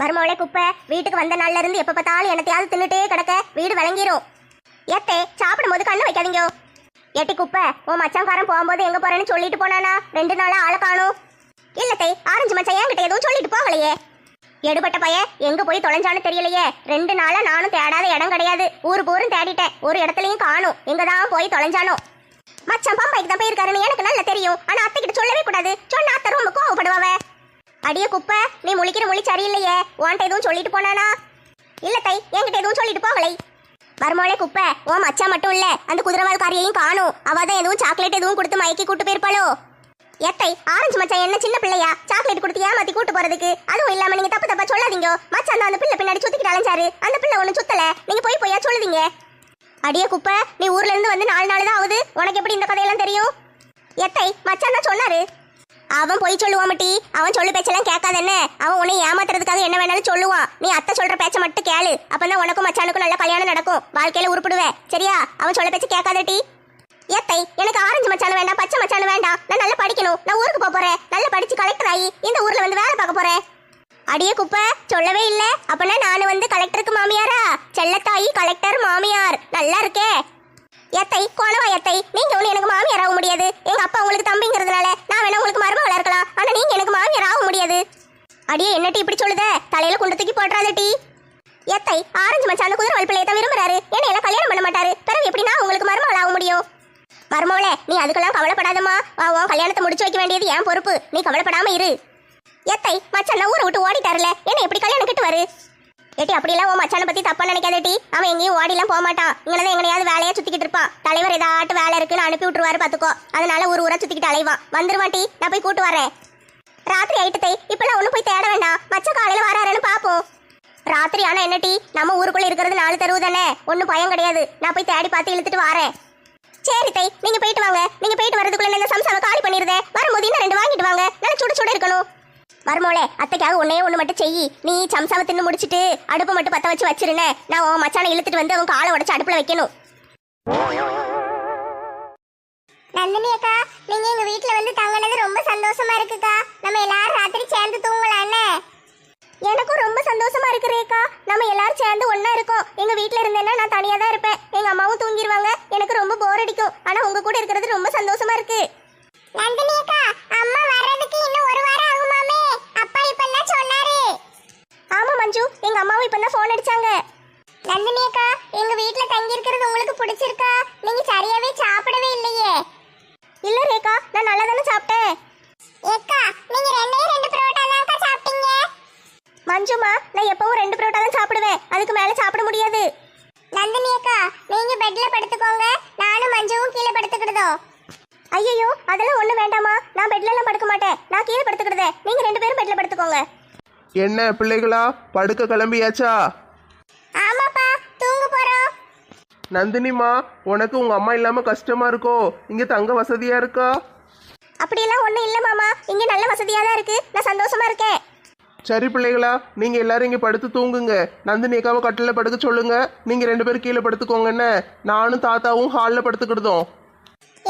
மருமவளே குப்பை, வீட்டுக்கு வந்த நாள்ல இருந்து எப்ப பார்த்தாலும் என்னத்தையாவது தின்னுட்டே கிடக்க, வீடு விளங்கிரும். ஏத்தே, சாப்பிடும் போது கண்ணு வைக்காதீங்க. ஏட்டி குப்பை, உன் மச்சான்காரன் போகும்போது எங்க போறேன்னு சொல்லிட்டு போனானா? 2 நாளா ஆளை காணும். இல்லத்தை, ஆரஞ்சு மச்சான் என்கிட்ட எதுவும் சொல்லிட்டு போகலையே. எடுபட்ட பையன் எங்க போய் தொலைஞ்சான்னு தெரியலையே. 2 நாளா நானும் தேடாத இடம் கிடையாது. ஊரு பூரும் தேடிட்டேன், ஒரு இடத்துலயும் காணும். எங்கதான் போய் தொலைஞ்சானோ. மச்சான் பம்பாய்க்கு தான் போயிருக்காருன்னு எனக்கு நல்லா தெரியும். ஆனா அத்தை கிட்ட சொல்லவே கூடாது. சொன்னா அத்தை ரொம்ப கோவப்படுவாவ. அடியே குப்பை, நீ முழிக்கிற மொழி சரியில்லையே. உன்கிட்ட எதுவும் சொல்லிட்டு போனானா? இல்லத்தை, என்கிட்ட எதுவும் சொல்லிட்டு போகலை. மருமோளே குப்பை, உன் மச்சான் மட்டும் இல்ல, அந்த குதிரவால்காரியையும் காணும். அவதான் எதுவும் சாக்லேட் எதுவும் கொடுத்து மயக்கி கூட்டு போயிருப்பாளோ? எத்தை, ஆரஞ்சு மச்சான் என்ன சின்ன பிள்ளையா? சாக்லேட் கொடுத்து ஏமாத்தி கூட்டு போறதுக்கு? அதுவும் இல்லாம நீங்க தப்பு தப்பா சொல்லாதீங்க. மச்சான் தான் அந்த பிள்ளை பின்னாடி சுத்திக்கிட்டு அலைஞ்சாரு. அந்த பிள்ளை ஒண்ணு சுத்தல. நீங்க போய் சொல்லுதீங்க. அடியே குப்பை, நீ ஊர்ல இருந்து வந்து 4 நாள் தான் ஆகுது. உனக்கு எப்படி இந்த கதையெல்லாம் தெரியும்? எத்தை, மச்சான் தான் சொன்னாரு. அவன் போய் சொல்லுவான் மட்டி. அவன் சொல்லு பேச்செல்லாம் கேட்காத என்ன. அவன் உன்னை ஏமாத்துறதுக்காக என்ன வேணாலும் சொல்லுவான். நீ அத்தை சொல்ற பேச்ச மட்டும் கேளு. அப்பதான் உனக்கும் மச்சானுக்கும் நல்ல கல்யாணம் நடக்கும். வாழ்க்கையில உருப்பிடுவேன், சரியா? அவன் சொல்ல பேச்ச கேட்காதட்டி. ஏத்தை, எனக்கு ஆரஞ்சு மச்சானு வேண்டாம், பச்சை மச்சானு வேண்டாம். நான் நல்லா படிக்கணும். நான் ஊருக்கு போறேன். நல்லா படிச்சு கலெக்டர் ஆகி இந்த ஊர்ல வந்து வேலை பார்க்க போறேன். அடியே குப்பை, சொல்லவே இல்ல. அப்பனா நானு வந்து கலெக்டருக்கு மாமியாரா? செல்லத்தாயி கலெக்டர் மாமியார், நல்லா இருக்கே. எத்தை, கோணவா எத்தை, நீங்க ஒண்ணு எனக்கு மாமியார் ஆக முடியாது. எங்க அப்பா உங்களுக்கு தம்பிங்கிறதுனால நான் வேணா உங்களுக்கு மருமகளா இருக்கலாம். ஆனா நீங்க எனக்கு மாமியார் ஆக முடியாது. அடியே என்னட்டி இப்படி சொல்லுத? தலையில குண்டு தூக்கி போட்டுறாதட்டி. எத்தை, ஆரஞ்சு மச்சான் குதிரவால் பிள்ளையை தான் விரும்புறாரு. என்ன எல்லாம் கல்யாணம் பண்ண மாட்டாரு. பிறகு எப்படி நான் உங்களுக்கு மருமகள் ஆக முடியும்? மருமகளே, நீ அதுக்கெல்லாம் கவலைப்படாதம்மா. உன் கல்யாணத்தை முடிச்சு வைக்க வேண்டியது என் பொறுப்பு. நீ கவலைப்படாம இரு. எத்தை, மச்சான் ஊரை விட்டு ஓடிட்டாருல, என்ன எப்படி கல்யாணம் கிட்டுவாரு? ஏட்டி, அப்படியெல்லாம் உன் மச்சானை பத்தி தப்பா நினைக்காதட்டி. அவன் எங்கேயும் ஓடிலாம் போக மாட்டான். இங்கதான் எங்கனையாவது வேலையா சுத்திக்கிட்டு இருப்பான். தலைவர் ஏதாட்டு வேலை இருக்குன்னு அனுப்பி விட்டுருவாரு பாத்துக்கோ. அதனால ஒரு ஊரா சுத்திக்கிட்டு அலைவான். வந்துருவாட்டி, நான் போய் கூட்டு வரேன். ராத்திரி ஆயிட்டத்தை, இப்பெல்லாம் ஒண்ணு போய் தேட வேண்டாம். மச்சான் காலையில வராருன்னு பாப்போம். ராத்திரி ஆனா என்னட்டி, நம்ம ஊருக்குள்ள இருக்கிறது 4 தெருவு தானே, ஒன்னும் பயம் கிடையாது. நான் போய் தேடி பார்த்து இழுத்துட்டு வரேன். சரி தை, நீங்க போயிட்டு வாங்க. நீங்க போயிட்டு வரதுக்குள்ள இந்த சம்சாவை காலி பண்ணிருந்தேன். வரும்போது இன்னும் 2 வாங்கிட்டு வாங்க. நல்லா சுட சுட இருக்கணும். மருமோளே, அத்தைக்காக ஒண்ணு மட்டும் செய்யி. நீ சம்சாவை தின்னு முடிச்சிட்டு அடுப்பை மட்டும் பத்த வச்சு வச்சிருந்தேன். நான் உன் மச்சானை இழுத்துட்டு வந்து அவன் காலை உடைச்சு அடுப்புல வைக்கணும். நந்தினி அக்கா, நீங்க எங்க வீட்டுல வந்து தங்கினது ரொம்ப சந்தோஷமா இருக்குக்கா. நம்ம எல்லாரும் ராத்திரி சேர்ந்து தூங்கலாம்னே. எனக்கும் ரொம்ப சந்தோஷமா இருக்கு ரேக்கா. நம்ம எல்லாரும் சேர்ந்து ஒண்ணா இருக்கோம். எங்க வீட்டுல இருந்தேன்னா நான் தனியா தான் இருப்பேன். எங்க அம்மாவும் தூங்கிடுவாங்க. எனக்கு ரொம்ப போர் அடிக்கும். ஆனா உங்க கூட இருக்கிறது ரொம்ப சந்தோஷமா இருக்கு. நந்தினி அக்கா, அம்மா வர்றதுக்கு இன்னும் 1 வாரம் ஆகுமாமே. அப்பா இப்பதான் சொன்னாரு. ஆமா மஞ்சு, எங்க அம்மாவும் இப்பதான் போன் அடிச்சாங்க. நந்தினி அக்கா, எங்க வீட்டுல தங்கி இருக்கிறது உங்களுக்கு பிடிச்சிருக்கா? நீங்க சரியாவே சாப்பிடவே இல்லையே. இல்ல ரேகா, நான் நல்லா தானே சாப்பிட்டேன். ஏக்கா, நீங்க 2 பரோட்டா தான் சாப்பிட்டீங்க. மஞ்சுமா, நான் எப்பவும் 2 பரோட்டா தான் சாப்பிடுவேன். அதுக்கு மேல சாப்பிட முடியாது. நந்தினி அக்கா, நீங்க பெட்ல படுத்துக்கோங்க. நானும் மஞ்சுவும் கீழே படுத்துக்கிடுதோம். ஐயோ, அதெல்லாம் ஒண்ணு வேண்டாமா. நான் பெட்ல எல்லாம் படுக்க மாட்டேன். நான் கீழே படுத்துக்கிடுதே. நீங்க 2 பேரும் பெட்ல படுத்துக்கோங்க. என்ன பிள்ளைகளா, படுக்க கிளம்பியாச்சா? ஆமாப்பா, தூங்க போறோம். நந்தினிமா, உனக்கு உங்க அம்மா இல்லாம கஷ்டமா இருக்கோ? இங்க தங்க வசதியா இருக்கா? அப்படியெல்லாம் ஒண்ணும் இல்ல மாமா. இங்க நல்ல வசதியா தான் இருக்கு. நான் சந்தோஷமா இருக்கேன். சரி பிள்ளைகளா, நீங்க எல்லாரும் இங்க படுத்து தூங்குங்க. நந்தினி அக்காவை கட்டில படுக்க சொல்லுங்க. நீங்க 2 பேரும் கீழே படுத்துக்கோங்கன்னு. நானும் தாத்தாவும் ஹால்ல படுத்துக்கிடுதோம்.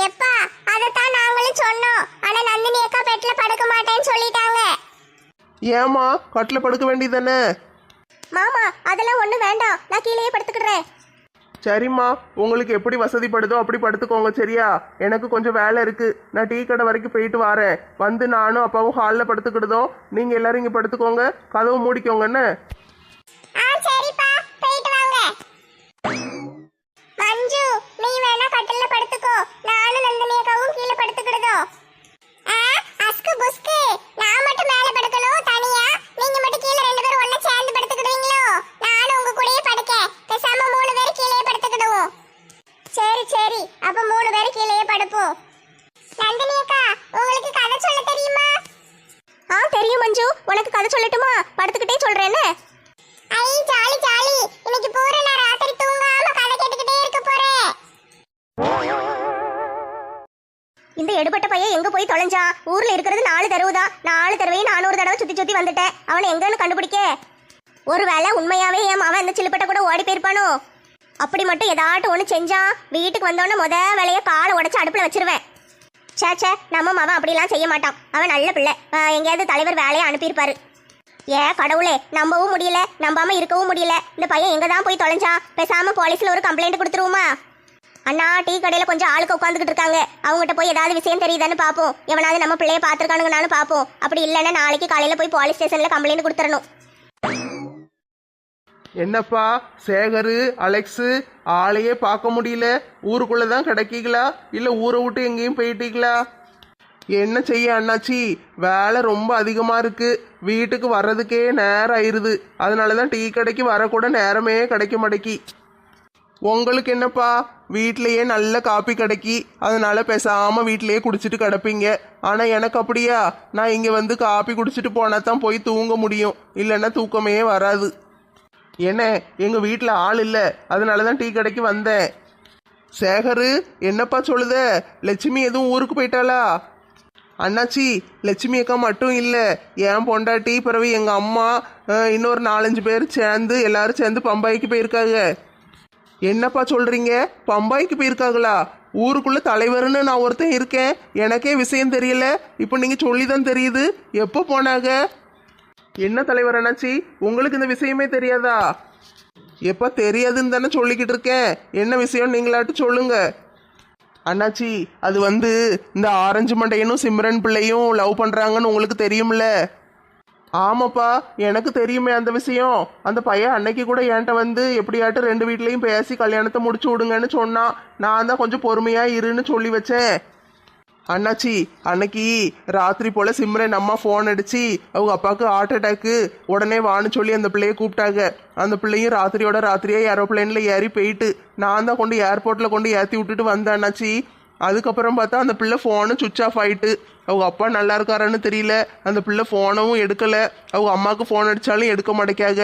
எப்பா, அதத்தான் நாங்களும் சொன்னோம். ஆனா நந்தினி அக்கா பெட்ல படுக்க மாட்டேன்னு சொல்லிட்டாங்க. ஏமா, கட்டில படுக்க வேண்டியதானே? மாமா, அதெல்லாம் ஒண்ணு வேண்டாம். நான் கீழேயே படுத்துக்கிடுறேன். சரிம்மா, உங்களுக்கு எப்படி வசதிப்படுதோ அப்படி படுத்துக்கோங்க, சரியா? எனக்கு கொஞ்சம் வேலை இருக்கு. நான் டீ கடை வரைக்கும் போயிட்டு வரேன். வந்து நானும் அப்பாவும் ஹாலில் படுத்துக்கிடுதோம். நீங்க எல்லாரும் இங்க படுத்துக்கோங்க. கதவு மூடிக்கோங்கன்னு. சரிப்பா, போயிட்டு வாங்க. மஞ்சு, நீ வேணா கட்டில்ல படுத்துக்கோ. நானும் நந்தினி அக்காவும் கீழே படுத்துக்கிடுதோம். அஸ்கு புஸ்கு, நான் மட்டும் மேல படுக்கணும் தனியா. நீங்க மட்டும் கீழே 2 பேரும் ஒண்ணா சேர்ந்து படுத்துக்கிடுவீங்களோ? நானும் உங்க கூடயே படுக்க. பேசாம 3 பேரும் கீழேயே படுத்துக்கிடுவோம். சரி சரி, அப்ப 3 பேரும் கீழேயே படுப்போம். நந்தினி அக்கா, உங்களுக்கு கதை சொல்ல தெரியுமா? தெரியும் மஞ்சு. உனக்கு கதை சொல்லட்டுமா? படுத்துக்கிட்டே சொல்றேன்னு. ஐ ஜாலி ஜாலி. இன்னைக்கு பூரா நான் ராத்திரி தூங்காம கதை கேட்டுக்கிட்டே இருக்க போறேன். இந்த எடுபட்ட பையன் எங்க போய் தொலைஞ்சான்? ஊர்ல இருக்கிறது 4 தெருவு தான். 4 தெருவையும் 400 தடவை சுத்தி சுத்தி வந்துட்டேன். அவனை எங்கன்னு கண்டுபிடிக்க? ஒருவேளை உண்மையாவே என் மாவன் இந்த சிலுப்பட்ட கூட ஓடி போயிருப்பானோ? அப்படி மட்டும் ஏதாட்டும் ஒண்ணு செஞ்சான், வீட்டுக்கு வந்தோடனே வேலையை காலை உடைச்சு அடுப்புல வச்சிருவேன். சேச்சே, நம்ம மாவன் அப்படிலாம் செய்ய மாட்டான். அவன் நல்ல பிள்ளை. எங்கேயாவது தலைவர் வேலையை அனுப்பியிருப்பாரு. ஏன் கடவுளே, நம்பவும் முடியல, நம்பாம இருக்கவும் முடியல. இந்த பையன் எங்க தான் போய் தொலைஞ்சான்? பேசாம போலீஸ்ல ஒரு கம்ப்ளைண்ட் கொடுத்துருவோமா? அண்ணா, டீ கடையில கொஞ்சம் ஆளுக்கு உட்காந்துக்கிட்டு இருக்காங்க. அவங்ககிட்ட போய் ஏதாவது விஷயம் தெரியுதான்னு பாப்போம். எவனாவது நம்ம பிள்ளைய பாத்துருக்கானுங்கன்னு பாப்போம். அப்படி இல்லைன்னா நாளைக்கு காலையில போய் போலீஸ் ஸ்டேஷன்ல கம்ப்ளைண்ட் கொடுத்துடணும். என்னப்பா சேகரு, அலெக்ஸு, ஆளையே பார்க்க முடியல. ஊருக்குள்ள தான் கிடைக்கீங்களா இல்லை ஊரை விட்டு எங்கேயும் போயிட்டீங்களா? என்ன செய்ய அண்ணாச்சி, வேலை ரொம்ப அதிகமாக இருக்கு. வீட்டுக்கு வர்றதுக்கே நேரம் ஆயிடுது. அதனால தான் டீ கடைக்கு வரக்கூட நேரமே கிடைக்க மாட்டேக்கி. உங்களுக்கு என்னப்பா, வீட்லேயே நல்ல காப்பி கிடைக்கி, அதனால பேசாமல் வீட்டிலேயே குடிச்சிட்டு கிடப்பீங்க. ஆனால் எனக்கு அப்படியா? நான் இங்கே வந்து காப்பி குடிச்சிட்டு போனால் தான் போய் தூங்க முடியும், இல்லைன்னா தூக்கமே வராது. என்ன, எங்கள் வீட்டில் ஆள் இல்லை, அதனால தான் டீ கடைக்கு வந்தேன். சேகரு, என்னப்பா சொல்லுத? லட்சுமி எதுவும் ஊருக்கு போயிட்டாளா? அண்ணாச்சி, லட்சுமி அக்கா மட்டும் இல்லை, என் பொண்டாட்டி, பிறகு எங்கள் அம்மா, இன்னொரு 4-5 பேர் சேர்ந்து எல்லாரும் சேர்ந்து பம்பாய்க்கு போயிருக்காங்க. என்னப்பா சொல்கிறீங்க? பம்பாய்க்கு போயிருக்காங்களா? ஊருக்குள்ளே தலைவர்னு நான் ஒருத்தன் இருக்கேன், எனக்கே விஷயம் தெரியல. இப்போ நீங்கள் சொல்லி தான் தெரியுது. எப்போ போனாங்க? என்ன தலைவர் அண்ணாச்சி, உங்களுக்கு இந்த விஷயமே தெரியாதா? எப்போ தெரியாதுன்னு தானே சொல்லிக்கிட்டு இருக்கேன். என்ன விஷயம் நீங்களாட்டு சொல்லுங்க. அண்ணாச்சி, அது இந்த ஆரஞ்சு மண்டையனும் சிம்ரன் பிள்ளையும் லவ் பண்ணுறாங்கன்னு உங்களுக்கு தெரியும்ல? ஆமாப்பா, எனக்கு தெரியுமே அந்த விஷயம். அந்த பையன் அன்னைக்கு கூட என்கிட்ட எப்படியாட்டும் 2 வீட்லேயும் பேசி கல்யாணத்தை முடிச்சு விடுங்கன்னு சொன்னான். நான் தான் கொஞ்சம் பொறுமையாக இருன்னு சொல்லி வச்சேன். அண்ணாச்சி, அன்னைக்கு ராத்திரி போல் சிம்ரன் அம்மா ஃபோன் அடிச்சு அவங்க அப்பாவுக்கு ஹார்ட் அட்டாக்கு, உடனே வான்னு சொல்லி அந்த பிள்ளையை கூப்பிட்டாங்க. அந்த பிள்ளையும் ராத்திரியே ஏரோப்ளேனில் ஏறி போயிட்டு நான் தான் கொண்டு ஏர்போர்ட்டில் கொண்டு ஏற்றி விட்டுட்டு வந்தேன் அண்ணாச்சி. அதுக்கப்புறம் பார்த்தா அந்த பிள்ளை ஃபோனு சுவிட்ச் ஆஃப் ஆகிட்டு. அவங்க அப்பா நல்லா இருக்காரான்னு தெரியல, அந்த பிள்ளை ஃபோனவும் எடுக்கலை. அவங்க அம்மாவுக்கு ஃபோன் அடித்தாலும் எடுக்க மாட்டேக்காங்க.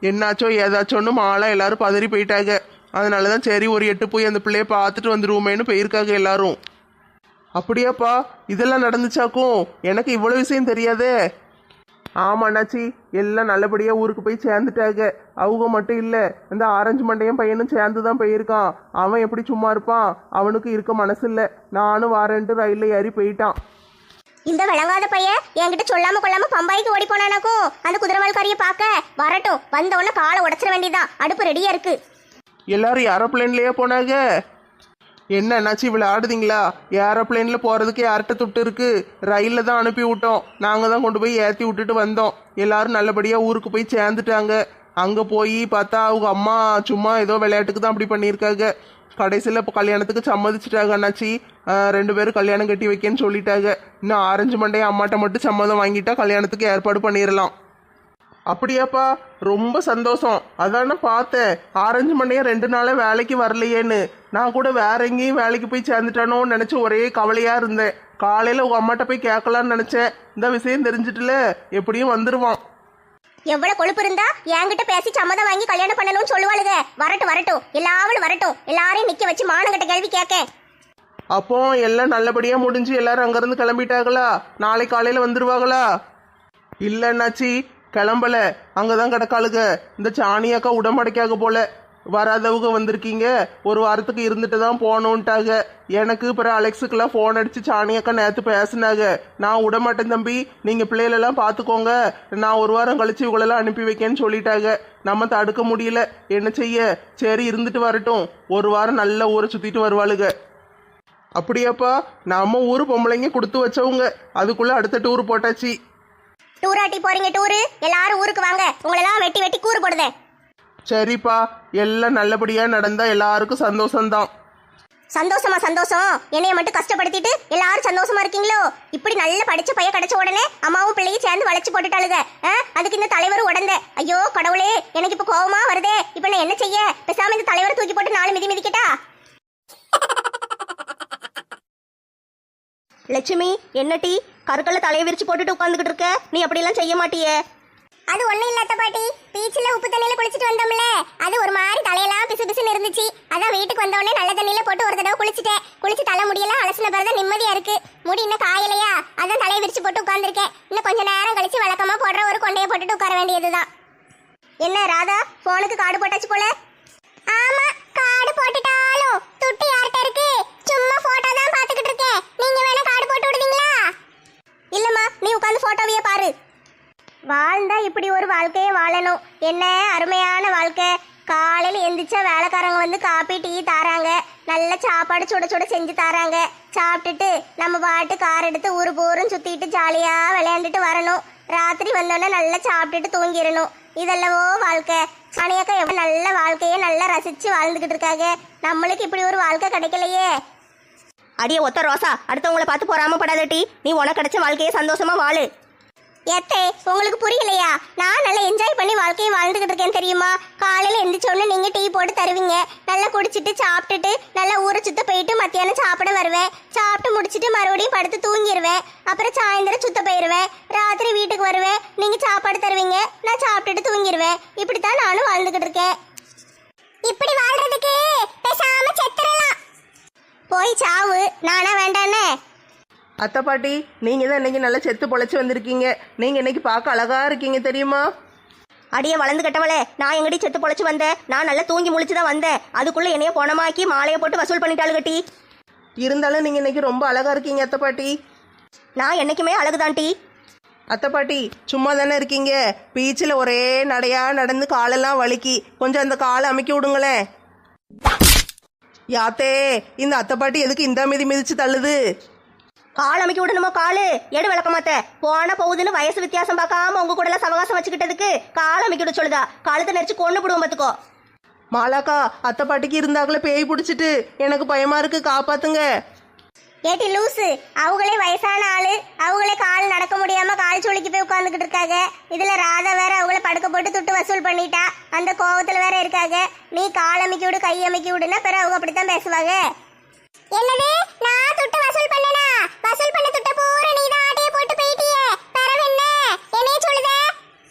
என்னாச்சோ ஏதாச்சோன்னு மாலை எல்லாரும் பதறி போயிட்டாங்க. அதனால தான் சரி ஒரு 8 போய் அந்த பிள்ளைய பார்த்துட்டு வந்துருவோமேனு போயிருக்காங்க எல்லாரும். அப்படியாப்பா, இதெல்லாம் நடந்துச்சாக்கும்? எனக்கு இவ்வளோ விஷயம் தெரியாதே. ஆமாம் அண்ணாச்சி, எல்லாம் நல்லபடியாக ஊருக்கு போய் சேர்ந்துட்டாங்க. அவங்க மட்டும் இல்லை, இந்த ஆரஞ்சு மண்டையும் பையனும் சேர்ந்து தான் போயிருக்கான். அவன் எப்படி சும்மா இருப்பான்? அவனுக்கு இருக்க மனசு இல்லை. நானும் வாரேன்ட்டு ரயிலில் ஏறி போயிட்டான். இந்த விளங்காத பையன் என்கிட்ட சொல்லாம கொள்ளாம பம்பாய்க்கு ஓடி போனானாக்கும். அந்த குதிரவால்காரியை பார்க்க வரட்டும், வந்தவொடனே காலை உடச்சிட வேண்டியதான். அடுப்பு ரெடியா இருக்கு. எல்லாரும் ஏரோப்ளேன்லேயே போனாங்க. என்ன அண்ணாச்சி, இவ்வளோ ஆடுதீங்களா? ஏரோப்ளேனில் போகிறதுக்கு யார்கிட்ட துட்டு இருக்கு? ரயிலில் தான் அனுப்பி விட்டோம். நாங்கள் தான் கொண்டு போய் ஏற்றி விட்டுட்டு வந்தோம். எல்லாரும் நல்லபடியாக ஊருக்கு போய் சேர்ந்துட்டாங்க. அங்கே போய் பார்த்தா அவங்க அம்மா சும்மா ஏதோ விளையாட்டுக்கு தான் அப்படி பண்ணியிருக்காங்க. கடைசியில் இப்போ கல்யாணத்துக்கு சம்மதிச்சிட்டாங்க அண்ணாச்சி. 2 பேரும் கல்யாணம் கட்டி வைக்கன்னு சொல்லிட்டாங்க. இன்னும் ஆரஞ்சு மண்டையை அம்மாட்ட மட்டும் சம்மதம் வாங்கிட்டா கல்யாணத்துக்கு ஏற்பாடு பண்ணிடலாம். அப்படியாப்பா, ரொம்ப சந்தோஷம். அதான பார்த்தேன், ஆரஞ்சு மண்டையை 2 நாளாக வேலைக்கு வரலையேன்னு. நான் கூட வேற எங்கேயும் வேலைக்கு போய் சேர்ந்துட்டானோன்னு நினச்சி ஒரே கவலையாக இருந்தேன். காலையில் உங்கள் அம்மாட்ட போய் கேட்கலான்னு நினச்சேன். இந்த விஷயம் தெரிஞ்சிட்டுல, எப்படியும் வந்துடுவான். எவ்வளவு கொழுப்பு இருந்தா என்கிட்ட பேசி சம்மதம் வாங்கி கல்யாணம் பண்ணணும்னு சொல்லுவாளுங்க. வரட்டும் வரட்டும், எல்லாரும் வரட்டும், எல்லாரையும் நிக்க வச்சு மானங்கட்ட கேள்வி கேட்க. அப்போ எல்லாம் நல்லபடியாக முடிஞ்சு எல்லாரும் அங்கேருந்து கிளம்பிட்டாங்களா? நாளை காலையில் வந்துடுவாங்களா? இல்லைன்னாச்சி, கிளம்பல, அங்கதான் கிடக்காளுங்க. இந்த சாணியாக்கா உடம்படைக்காக போல. வராதவங்க வந்திருக்கீங்க, ஒரு வாரத்துக்கு இருந்துட்டு தான் போகணுன்ட்டாங்க. எனக்கு பிறகு அலெக்ஸுக்கெல்லாம் ஃபோன் அடிச்சு சாணியாக்கா நேற்று பேசினாங்க. நான் விடமாட்டேன் தம்பி, நீங்கள் பிள்ளைகளெல்லாம் பார்த்துக்கோங்க, நான் ஒரு வாரம் கழிச்சு இவங்களெல்லாம் அனுப்பி வைக்கேன்னு சொல்லிட்டாங்க. நம்ம தடுக்க முடியல, என்ன செய்ய? சரி இருந்துட்டு வரட்டும், ஒரு வாரம் நல்ல ஊரை சுற்றிட்டு வருவாளுங்க. அப்படியாப்பா, நம்ம ஊர் பொம்பளைங்க கொடுத்து வச்சவங்க, அதுக்குள்ளே அடுத்த டூர் போட்டாச்சு. டூராட்டி போறீங்க டூரு? எல்லாரும் ஊருக்கு வாங்க, உங்களெல்லாம் வெட்டி வெட்டி கூறு போடுதே. சரிப்பா, எல்லாம் நல்லபடியா நடந்தா எல்லாருக்கும் சந்தோஷம்தான். சந்தோஷமா சந்தோஷம்? என்னைய மட்டும் கஷ்டப்படுத்திட்டு எல்லாரும் சந்தோஷமா இருக்கீங்களோ? இப்படி நல்ல படிச்ச பையன் கிடைச்ச உடனே அம்மாவும் பிள்ளையும் சேர்ந்து வளைச்சு போட்டுட்டாளுங்க. அதுக்கு இந்த தலைவரும் உடந்த. ஐயோ கடவுளே, எனக்கு இப்ப கோவமா வருதே. இப்ப நான் என்ன செய்ய? பேசாம இந்த தலைவரை தூக்கி போட்டு 4 மிதி மிதிக்கிட்டா? லட்சுமி, என்ன டீ கருக்கல்ல தலையை விரிச்சு போட்டுட்டு உட்காந்துக்கிட்டு இருக்க? நீ அப்படியெல்லாம் செய்ய மாட்டியே. அது ஒண்ணும் இல்லாத பாட்டி, பீச்சில் உப்பு தண்ணியில குளிச்சுட்டு வந்தோம்ல, அது ஒரு மாதிரி தலையெல்லாம் பிசு பிசுன்னு இருந்துச்சு. அதான் வீட்டுக்கு வந்தோடனே நல்ல தண்ணியில போட்டு ஒரு தடவை குளிச்சுட்டேன். குளிச்சு தலை முடியெல்லாம் அலசின பிறகு நிம்மதியா இருக்கு. முடி இன்னும் காயலையா, அதான் தலையை விரிச்சு போட்டு உட்காந்துருக்கேன். இன்னும் கொஞ்ச நேரம் கழிச்சு வழக்கமா போடுற ஒரு கொண்டையை போட்டுட்டு உட்கார வேண்டியதுதான். என்ன ராதா, போனுக்கு கார்டு போட்டாச்சு போல? ஆமா, கார்டு போட்டுட்டாலும் துட்டு யார்கிட்ட இருக்கு? சும்மா போட்டோ தான் பாத்துக்கிட்டு இருக்கேன். நீங்க வேணா கார்டு போட்டு விடுவீங்களா? இல்லம்மா, நீ உட்காந்து போட்டோவையே பாரு. வாழ்ந்தா இப்படி ஒரு வாழ்க்கையே வாழணும். என்ன அருமையான வாழ்க்கை. காலையில் எந்திரிச்சா வேலைக்காரங்க வந்து காப்பி டீ தாராங்க, நல்ல சாப்பாடு சுட சுட செஞ்சு தாராங்க. சாப்பிட்டுட்டு நம்ம பாட்டு கார் எடுத்து ஊரு போரும் சுத்திட்டு ஜாலியா விளையாண்டுட்டு வரணும். ராத்திரி வந்தோடனே நல்லா சாப்பிட்டுட்டு தூங்கிடணும். இதெல்லவோ வாழ்க்கை. சனியக்கா எவ்வளவு நல்ல வாழ்க்கையை நல்லா ரசிச்சு வாழ்ந்துகிட்டு இருக்காங்க. நம்மளுக்கு இப்படி ஒரு வாழ்க்கை கிடைக்கலையே. அடியே ஒத்த ரோசா, அடுத்தவங்கள பார்த்து பொறாமப்படாதட்டி. நீ உனக்கு கிடைச்ச வாழ்க்கையை சந்தோஷமா வாழு. ஏத்தே, உங்களுக்கு புரியலையா? நான் நல்லா என்ஜாய் பண்ணி வாழ்க்கையை வாழ்ந்துகிட்டு இருக்கேன் தெரியுமா? காலையில எந்திரிச்சோன்னு நீங்க டீ போட்டு தருவீங்க, நல்லா குடிச்சிட்டு சாப்பிட்டுட்டு நல்லா ஊரை சுத்த போயிட்டு மத்தியானம் சாப்பிட வருவேன். சாப்பிட்டு முடிச்சிட்டு மறுபடியும் படுத்து தூங்கிடுவேன். அப்புறம் சாயந்தரம் சுத்த போயிருவேன். ராத்திரி வீட்டுக்கு வருவேன், நீங்க சாப்பாடு தருவீங்க, நான் சாப்பிட்டுட்டு தூங்கிடுவேன். இப்படித்தான் நானும் வாழ்ந்துகிட்டு இருக்கேன். இப்படி வாழ்றதுக்கு பேசாம செத்துறலாம். போய் சாவு, நானா வேண்டானே? அத்தை பாட்டி, நீங்கள் தான் இன்னைக்கு நல்லா செத்து பொழைச்சி வந்திருக்கீங்க. நீங்கள் இன்னைக்கு பார்க்க அழகாக இருக்கீங்க தெரியுமா? அடியே வளர்ந்து கட்டவளே, நான் எங்கடி செத்து பொழைச்சு வந்தேன்? நான் நல்லா தூங்கி முழிச்சு தான் வந்தேன். அதுக்குள்ள என்னைய போனமாக்கி மாலையை போட்டு வசூல் பண்ணிட்டாளு கட்டி. இருந்தாலும் நீங்கள் இன்னைக்கு ரொம்ப அழகாக இருக்கீங்க அத்தை பாட்டி. நான் என்னைக்குமே அழகுதான்டி. அத்தை பாட்டி, சும்மா தானே இருக்கீங்க? பீச்சில் ஒரே நடையாக நடந்து காலெல்லாம் வலிக்கி, கொஞ்சம் அந்த காலை அமுக்கி விடுங்களேன். யாத்தே, இந்த அத்தை பாட்டி எதுக்கு இந்த மிதிச்சு தள்ளுது? கால் அமைக்க விடணுமோ? காலு எடு விளக்க மாத்த. போன போகுதுன்னு வயசு வித்தியாசம் பார்க்காம உங்க கூட எல்லாம் சவகாசம் வச்சுக்கிட்டதுக்கு கால் அமைக்க விட சொல்லுதா? காலத்தை நெரிச்சு கொண்டு போடுவோம் பார்த்துக்கோ. மாலாக்கா, அத்தை பாட்டிக்கு இருந்தாங்களே பேய் பிடிச்சிட்டு, எனக்கு பயமா இருக்கு, காப்பாத்துங்க. ஏட்டி லூசு, அவங்களே வயசான ஆளு, அவங்களே கால் நடக்க முடியாம கால் சுளுக்கி போய் உட்காந்துக்கிட்டு இருக்காங்க. இதுல ராதா வேற அவங்கள படுக்க போட்டு துட்டு வசூல் பண்ணிட்டா. அந்த கோவத்துல வேற இருக்காங்க. நீ கால் அமைக்கி விடு, கை அமைக்கி விடுன்னா பிறகு அவங்க அப்படித்தான் பேசுவாங்க. என்னது? நான் துட்டு வசூல் பண்ணனா? வசூல் பண்ண துட்ட பூரா நீ தான் ஆட்டைய போட்டு போயிட்டியே, பிறகு என்ன என்னைய சொல்லுதே?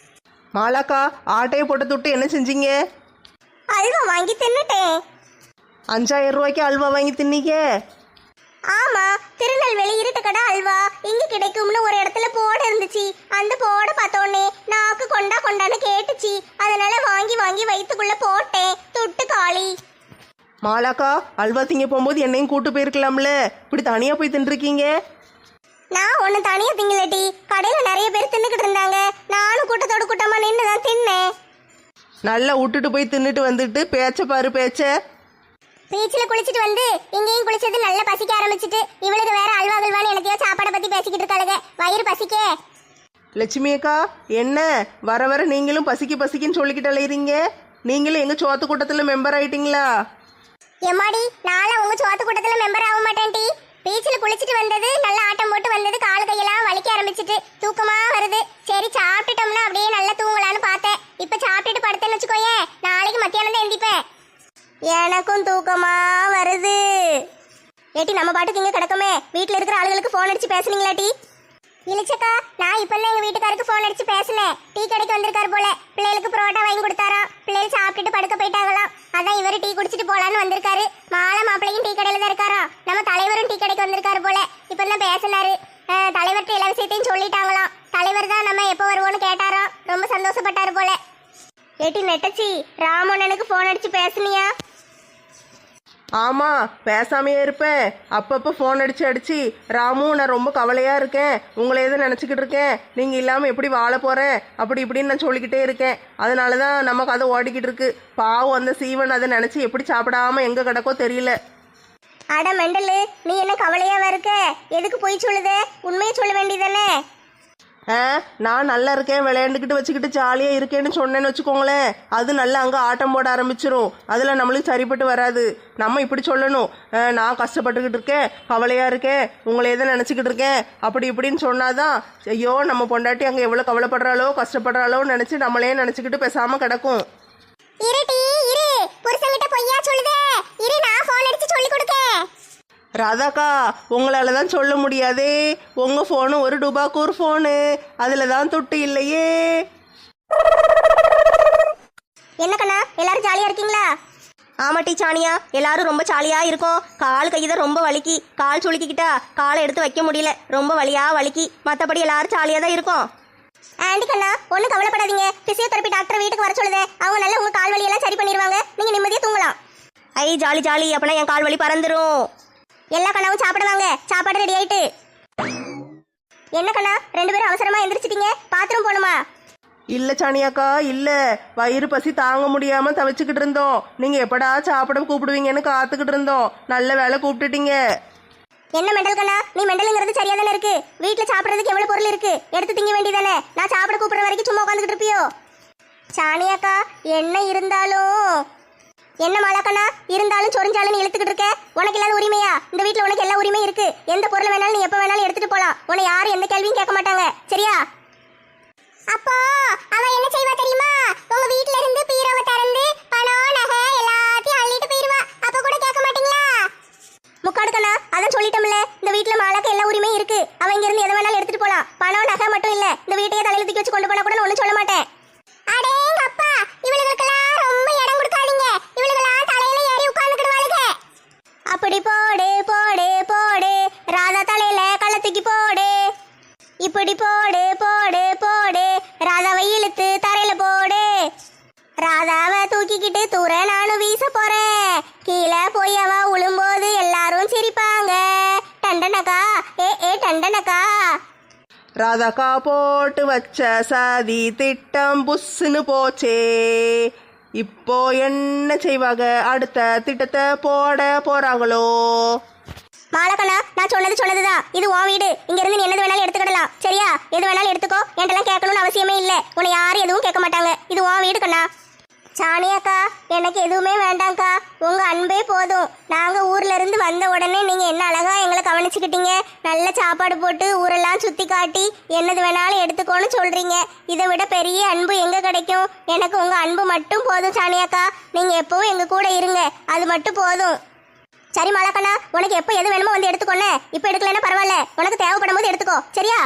மாலாக்கா, ஆட்டையை போட்டு துட்டு என்ன செஞ்சீங்க? அல்வா வாங்கி தின்னுட்டேன். 5000 ரூபாய்க்கு அல்வா வாங்கி தின்னீங்க? ஆமா, திருநெல்வேலி இருட்டு கடை அல்வா இங்க கிடைக்கும்னு ஒரு இடத்துல போட இருந்துச்சு. அந்த போட பார்த்தோன்னே நாக்கு கொண்டான்னு கேட்டுச்சு. அதனால வாங்கி வாங்கி வயித்துக்குள்ள போட்டேன். துட்டு காலி. மாலாக்கா, அல்வா திங்க போகும்போது என்னையும் கூட்டு போயிருக்கலாம்ல, இப்படி தனியா போய் தின்றுருக்கீங்க? நான் ஒன்னு தனியா திங்கலட்டி, கடையில நிறைய பேர் தின்னுக்கிட்டு இருந்தாங்க. நானும் கூட்டத்தோட கூட்டமா நின்று தான் தின்னேன். நல்லா விட்டுட்டு போய் தின்னுட்டு வந்துட்டு பேச்ச பாரு பேச்ச. பீச்சில் குளிச்சுட்டு வந்து இங்கேயும் குளிச்சது நல்லா பசிக்க ஆரம்பிச்சிட்டு, இவளுக்கு வேற அல்வா கல்வான்னு எனத்தையோ சாப்பாடை பத்தி பேசிக்கிட்டு இருக்காளுங்க. வயிறு பசிக்கே. லட்சுமி அக்கா, என்ன வர வர நீங்களும் பசிக்குன்னு சொல்லிக்கிட்டு அலையிறீங்க? நீங்களும் எங்க சோத்து கூட்டத்துல மெம்பர் ஆயிட்டீங்களா? எம்மாடி, நானும் உங்க சோத்து கூட்டத்துல மெம்பர் ஆக மாட்டேன் டி. பீச்சில் குளிச்சுட்டு வந்தது, நல்லா ஆட்டம் போட்டு வந்தது, காலு கையெல்லாம் வலிக்க ஆரம்பிச்சிட்டு தூக்கமா வருது. சரி சாப்பிட்டுட்டோம்னா அப்படியே நல்லா தூங்கலான்னு பார்த்தேன். இப்ப சாப்பிட்டுட்டு படுத்தேன்னு வச்சுக்கோயேன், நாளைக்கு மத்தியானம் தான் எந்திப்பேன். எனக்கும் தூக்கமா வருது. ஏட்டி, நம்ம பாட்டுக்கு இங்க கிடக்குமே, வீட்டுல இருக்கிற ஆளுகளுக்கு போன் அடிச்சு பேசுனீங்களா டி? இளிச்சக்கா, நான் இப்பதான் எங்க வீட்டுக்காருக்கு போன் அடிச்சு பேசினேன். டீ கடைக்கு வந்திருக்காரு போல. பிள்ளைகளுக்கு புரோட்டா வாங்கி கொடுத்தாராம். பிள்ளைகள் சாப்பிட்டுட்டு படுக்க போயிட்டாங்களாம். அதான் இவரு டீ குடிச்சிட்டு போலான்னு வந்திருக்காரு. மாலை மாப்பிள்ளையும் டீ கடையில தான் இருக்காராம். நம்ம தலைவரும் டீ கடைக்கு வந்திருக்காரு போல. இப்பதான் பேசினாரு. தலைவர்கிட்ட எல்லா விஷயத்தையும் சொல்லிட்டாங்களாம். தலைவர் தான் நம்ம எப்போ வருவோன்னு கேட்டாராம். ரொம்ப சந்தோஷப்பட்டாரு போல. ஏட்டி நெட்டச்சி, ராமண்ணனுக்கு போன் அடிச்சு பேசுனியா? ஆமா, பேசாமையே இருப்பேன். அப்பப்போ ஃபோன் அடிச்சு ராமு, நான் ரொம்ப கவலையா இருக்கேன், உங்களை எதுவும் நினச்சிக்கிட்டு இருக்கேன், நீங்க இல்லாம எப்படி வாழ போறேன் அப்படி இப்படின்னு நான் சொல்லிக்கிட்டே இருக்கேன். அதனாலதான் நம்ம கதை ஓடிக்கிட்டு இருக்கு. பாவம் அந்த சீவன் அதை நினைச்சு எப்படி சாப்பிடாம எங்க கிடக்கோ தெரியல. அட மெண்டலு, நீ என்ன கவலையாவா இருக்க? எதுக்கு போய் சொல்லுத? உண்மையை சொல்ல வேண்டியதானே? நான் நல்லா இருக்கேன், விளையாண்டுக்கிட்டு வச்சுக்கிட்டு ஜாலியாக இருக்கேன்னு சொன்னேன்னு வச்சுக்கோங்களேன், அது நல்லா அங்கே ஆட்டம் போட ஆரம்பிச்சிரும். அதில் நம்மளுக்கு சரிப்பட்டு வராது. நம்ம இப்படி சொல்லணும், நான் கஷ்டப்பட்டுக்கிட்டு இருக்கேன், கவலையாக இருக்கேன், உங்களை எதை நினச்சிக்கிட்டு இருக்கேன் அப்படி இப்படின்னு சொன்னாதான், ஐயோ நம்ம பொண்டாட்டி அங்கே எவ்வளோ கவலைப்படுறாளோ கஷ்டப்படுறாளோன்னு நினச்சி நம்மளே நினச்சிக்கிட்டு பேசாமல் கிடக்கும். ராதாக்கா, உங்களால தான் சொல்ல முடியாதே, உங்க போனு ஒரு டுபாக்கூர் போனு, அதுல தான் துட்டு இல்லையே. என்ன கண்ணா, எல்லாரும் ஜாலியா இருக்கீங்களா? ஆமாட்டி சாணியா, எல்லாரும் ரொம்ப ஜாலியா இருக்கோம். கால் கைதான் ரொம்ப வலிக்கி, கால் சுளுக்கிக்கிட்டா காலை எடுத்து வைக்க முடியல, ரொம்ப வலியா வலிக்கி. மற்றபடி எல்லாரும் ஜாலியா தான் இருக்கோம். ஆண்டி கண்ணா, ஒன்றும் கவலைப்படாதீங்க. பிசியோதெரபி டாக்டர் வீட்டுக்கு வர சொல்லுது. அவங்க நல்லா உங்க கால் வலியெல்லாம் சரி பண்ணிடுவாங்க. நீங்க நிம்மதியா தூங்கலாம். ஐ ஜாலி ஜாலி, அப்பனா என் கால் வலி பறந்துரும். எல்லா கண்ணாவும் சாப்பிடுவாங்க. சாப்பாடு ரெடி ஆயிட்டு. என்ன கண்ணா, 2 பேரும் அவசரமா எந்திரிச்சிட்டீங்க? பாத்ரூம் போகணுமா? இல்ல சாணியாக்கா இல்ல, வயிறு பசி தாங்க முடியாம தவிச்சுக்கிட்டு இருந்தோம். நீங்க எப்படா சாப்பிட கூப்பிடுவீங்கன்னு காத்துக்கிட்டு இருந்தோம். நல்ல வேலை கூப்பிட்டுட்டீங்க. என்ன மெண்டல் கண்ணா, நீ மெண்டலுங்கிறது சரியா தானே இருக்கு. வீட்டுல சாப்பிடறதுக்கு எவ்வளவு பொருள் இருக்கு, எடுத்து திங்க வேண்டியதானே. நான் சாப்பிட கூப்பிடுற வரைக்கும் சும்மா உட்காந்துக்கிட்டு இருப்பியோ? சாணியாக்கா என்ன இருந்தாலும் என்ன மாலாக்கண்ணா இருந்தாலும் சொரிஞ்சாலும் நீ இழுத்துக்கிட்டு இருக்க. உனக்கு இல்லாத உரிமையா? இந்த வீட்டுல உனக்கு எல்லா உரிமையும் இருக்கு. எந்த பொருள் வேணாலும் நீ எப்ப வேணாலும் எடுத்துட்டு போலாம். உன்னை யாரும் எந்த கேள்வியும் கேட்க மாட்டாங்க, சரியா? அப்போ அவ என்ன செய்வா தெரியுமா? உங்க வீட்ல இருந்து பீரோவை திறந்து பணம் நகை எல்லாத்தையும் அள்ளிட்டு போயிருவா. அப்ப கூட கேட்க மாட்டீங்களா? முக்காடுக்கண்ணா அதான் சொல்லிட்டோம்ல, இந்த வீட்டுல மாலாக்கு எல்லா உரிமையும் இருக்கு. அவ இங்க இருந்து எதை வேணாலும் எடுத்துட்டு போலாம். பணம் நகை மட்டும் இல்ல, இந்த வீட்டையே தலையில தூக்கி வச்சு கொண்டு போனா கூட நான் ஒண்ணும் சொல்ல மாட்டேன். அடேங்க அப்பா, இவளுகளுக்கெல்லாம் ரொம்ப இடம் கொடுக்காதீங்க. இவளுகளெல்லாம் தலையில ஏறி உட்கார்ந்துக்கிடுவாளுக. அப்படி போடு போடு போடு, ராதா தலையில கள்ள தூக்கி போடு. இப்படி போடு போடு போடு, ராதாவை இழுத்து தரையில போடு. ராதாவை தூக்கிக்கிட்டு தூர நானும் வீச போறேன். கீழே போய் அவ உழும்போது எல்லாரும் சிரிப்பாங்க. டண்டனக்கா ஏ டண்டனக்கா. ராதாக்கா போட்டு வச்ச சதி திட்டம் புஸ்ஸுன்னு போச்சே. இப்போ என்ன செய்வாங்க? அடுத்த திட்டத்தை போட போறாங்களோ? மாலக்கண்ணா நான் சொன்னதுதான். இது உன் வீடு. இங்க இருந்து நீ என்னது வேணாலும் எடுத்துக்கிடலாம், சரியா? எது வேணாலும் எடுத்துக்கோ. என்கிட்டலாம் கேட்கணும்னு அவசியமே இல்லை. உன்னை யாரும் எதுவும் கேட்க மாட்டாங்க. இது உன் வீடு கண்ணா. சாணியாக்கா எனக்கு எதுவுமே வேண்டாம்க்கா, உங்க அன்பே போதும். நாங்க ஊர்ல இருந்து வந்த உடனே நீங்க என்ன அழகா எங்களை கவனிச்சுக்கிட்டீங்க. நல்ல சாப்பாடு போட்டு ஊரெல்லாம் சுத்தி காட்டி என்னது வேணாலும் எடுத்துக்கோன்னு சொல்றீங்க. இதை விட பெரிய அன்பு எங்க கிடைக்கும்? எனக்கு உங்க அன்பு மட்டும் போதும் சாணியாக்கா. நீங்க எப்பவும் எங்க கூட இருங்க, அது மட்டும் போதும். சரி மாலாக்கண்ணா, உனக்கு எப்போ எது வேணுமோ வந்து எடுத்துக்கோண்ணே. இப்போ எடுக்கலன்னா பரவாயில்ல, உனக்கு தேவைப்படும் போது எடுத்துக்கோ, சரியா?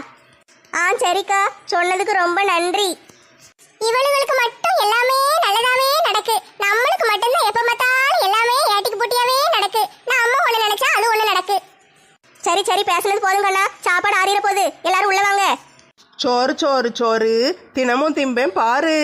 சரிக்கா, சொன்னதுக்கு ரொம்ப நன்றி. இவளுங்களுக்கு மட்டும் எல்லாமே நல்லதாவே நடக்கு. நம்மளுக்கு மட்டும்தான் எப்ப பார்த்தாலும் எல்லாமே ஏட்டிக்கு புட்டியாவே நடக்கு. நான் அம்மா ஒண்ணு நினைச்சா அது ஒண்ணு நடக்கு. சரி சரி, பேசுனது போதும் கண்ணா. சாப்பாடு ஆறிற போகுது, எல்லாரும் உள்ள வாங்க. சோறு சோறு சோறு தினமும் திம்பேன் பாரு.